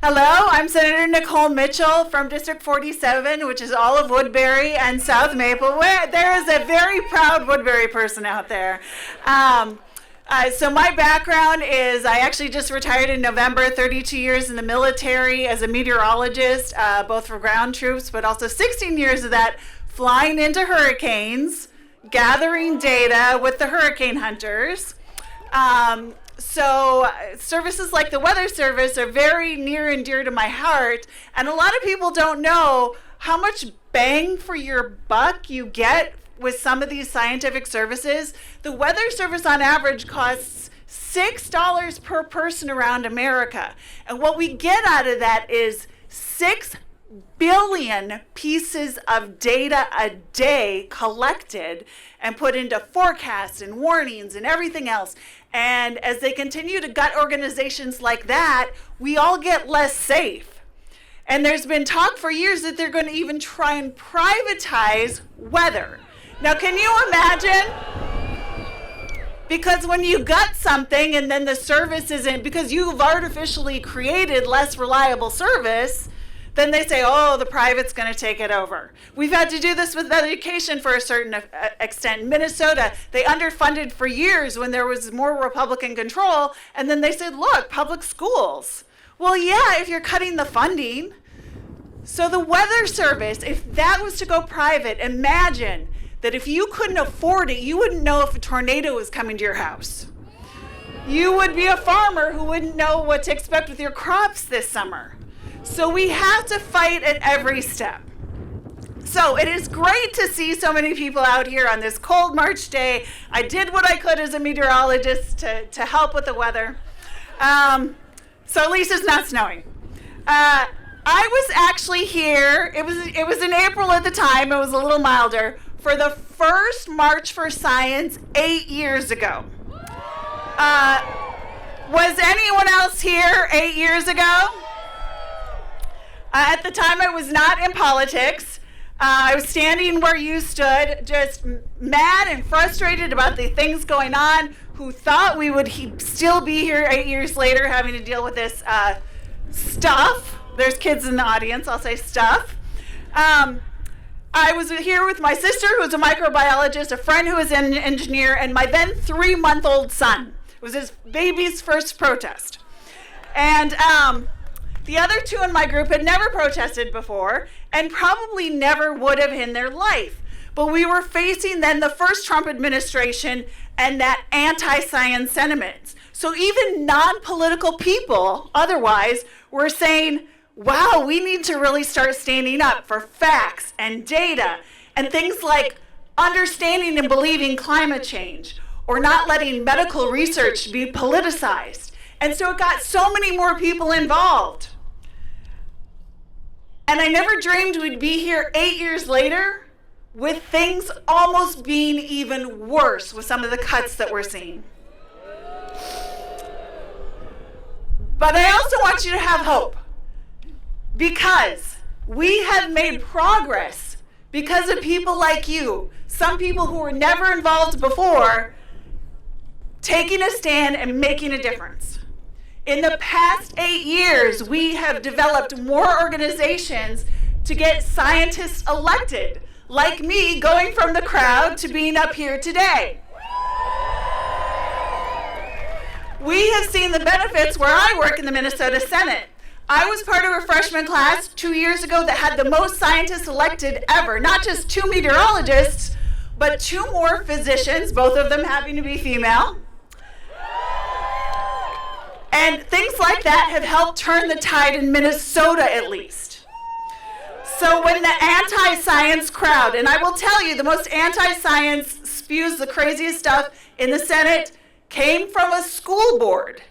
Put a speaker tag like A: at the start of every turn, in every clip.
A: Hello, I'm Senator Nicole Mitchell from District 47, which is all of Woodbury and South Maple. There is a very proud Woodbury person out there. So my background is I actually just retired in November, 32 years in the military as a meteorologist, both for ground troops, but also 16 years of that flying into hurricanes, gathering data with the hurricane hunters. So services like the Weather Service are very near and dear to my heart, and a lot of people don't know how much bang for your buck you get with some of these scientific services. The Weather Service on average costs $6 per person around America, and what we get out of that is 6 billion pieces of data a day collected and put into forecasts and warnings and everything else. And as they continue to gut organizations like that, we all get less safe. And there's been talk for years that they're going to even try and privatize weather. Now, can you imagine? Because when you gut something and then the service isn't, because you've artificially created less reliable service, then they say, oh, the private's going to take it over. We've had to do this with education for a certain extent. In Minnesota, they underfunded for years when there was more Republican control, and then they said, look, public schools. Well, yeah, if you're cutting the funding. So the Weather Service, if that was to go private, imagine that if you couldn't afford it, you wouldn't know if a tornado was coming to your house. You would be a farmer who wouldn't know what to expect with your crops this summer. So we have to fight at every step. So it is great to see so many people out here on this cold March day. I did what I could as a meteorologist to help with the weather. So at least it's not snowing. I was actually here, it was in April at the time, it was a little milder, for the first March for Science 8 years ago. Was anyone else here 8 years ago? At the time, I was not in politics. I was standing where you stood, just mad and frustrated about the things going on, who thought we would still be here 8 years later having to deal with this stuff. There's kids in the audience, I'll say stuff. I was here with my sister, who was a microbiologist, a friend who was an engineer, and my then 3-month-old son. It was his baby's first protest. And the other 2 in my group had never protested before and probably never would have in their life. But we were facing then the first Trump administration and that anti-science sentiment. So even non-political people otherwise were saying, wow, we need to really start standing up for facts and data and things like understanding and believing climate change or not letting medical research be politicized. And so it got so many more people involved. And I never dreamed we'd be here 8 years later with things almost being even worse with some of the cuts that we're seeing. But I also want you to have hope, because we have made progress because of people like you, some people who were never involved before, taking a stand and making a difference. In the past 8 years, we have developed more organizations to get scientists elected, like me going from the crowd to being up here today. We have seen the benefits where I work in the Minnesota Senate. I was part of a freshman class 2 years ago that had the most scientists elected ever, not just 2 meteorologists, but 2 more physicians, both of them having to be female. And things like that have helped turn the tide in Minnesota, at least. So when the anti-science crowd, and I will tell you, the most anti-science spews the craziest stuff in the Senate, came from a school board.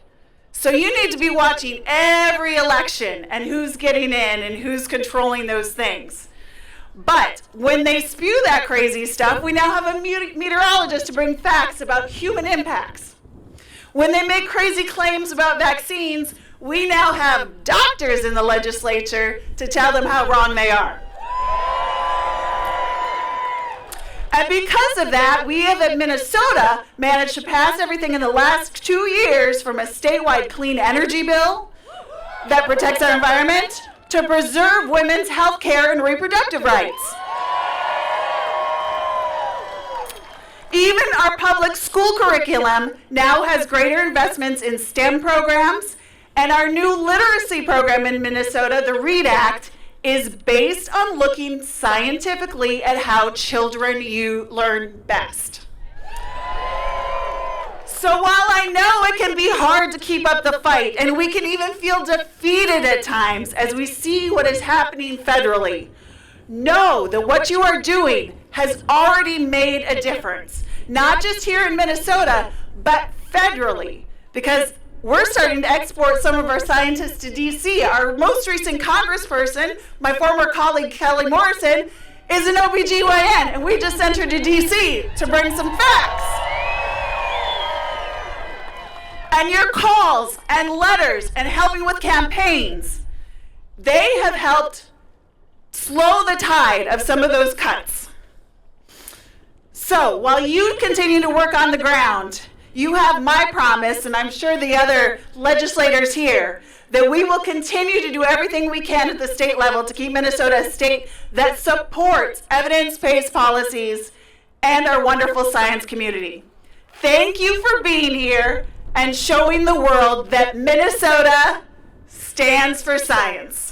A: So you need to be watching every election and who's getting in and who's controlling those things. But when they spew that crazy stuff, we now have a meteorologist to bring facts about human impacts. When they make crazy claims about vaccines, we now have doctors in the legislature to tell them how wrong they are. And because of that, we have in Minnesota managed to pass everything in the last 2 years, from a statewide clean energy bill that protects our environment, to preserve women's health care and reproductive rights. Even our public school curriculum now has greater investments in STEM programs, and our new literacy program in Minnesota, the READ Act, is based on looking scientifically at how children learn best. So while I know it can be hard to keep up the fight, and we can even feel defeated at times as we see what is happening federally, know that what you are doing has already made a difference, not just here in Minnesota, but federally, because we're starting to export some of our scientists to DC. Our most recent congressperson, my former colleague Kelly Morrison, is an OBGYN, and we just sent her to DC to bring some facts. And your calls and letters and helping with campaigns, they have helped slow the tide of some of those cuts. So while you continue to work on the ground, you have my promise, and I'm sure the other legislators here, that we will continue to do everything we can at the state level to keep Minnesota a state that supports evidence-based policies and our wonderful science community. Thank you for being here and showing the world that Minnesota stands for science.